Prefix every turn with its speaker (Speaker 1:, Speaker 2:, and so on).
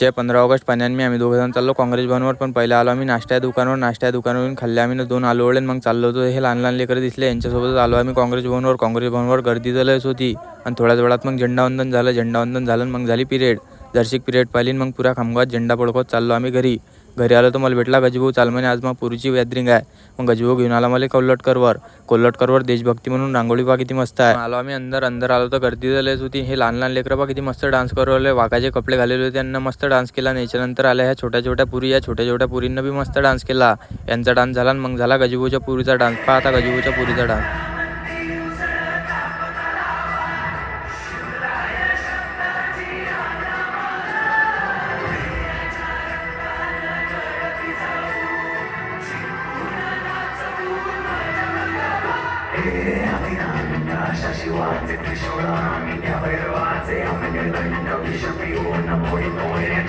Speaker 1: आजच्या 15 ऑगस्ट पाण्याने आम्ही दोघंजण चाललो काँग्रेस भवनवर. पण पहिले आलो आम्ही नाश्त्या दुकानावरून खाल्ले आम्ही 2 आलू वडे. मग चाललो होतो. हे लहान लहान लेकरं दिसले, यांच्यासोबतच आलो आम्ही काँग्रेस भवनवर गर्दी तर लयच होती. आणि थोड्याच वेळात मग झेंडावंदन झालं. मग झाली पिरेड. दर्शिक पिरेड पाहिली. मग पुरा खामगावात झेंडा फडकवत चाललो आम्ही घरी आलो तर मला भेटला गजभाऊ. चाल म्हणे आज मग पुरीची गॅदरिंग आहे. मग गजभाऊ घेऊन आला मला कोल्हटकरवर देशभक्ती म्हणून रांगोळी पहा किती मस्त आहे. आलो आम्ही अंदर आलो तर गर्दी तर लयच होती. हे लहान लहान लेकरं पहा किती मस्त डान्स करू राहिले. वाघाचे कपडे घालेले होते, त्यांना मस्त डान्स केला. याच्यानंतर आल्या ह्या छोट्या पुरी. या छोट्या पुरींना बी मस्त डान्स केला. यांचा डान्स झाला मग झाला गजभाऊच्या पुरीचा डान्स. पहा आता गजभाऊच्या पुरीचा डान्स.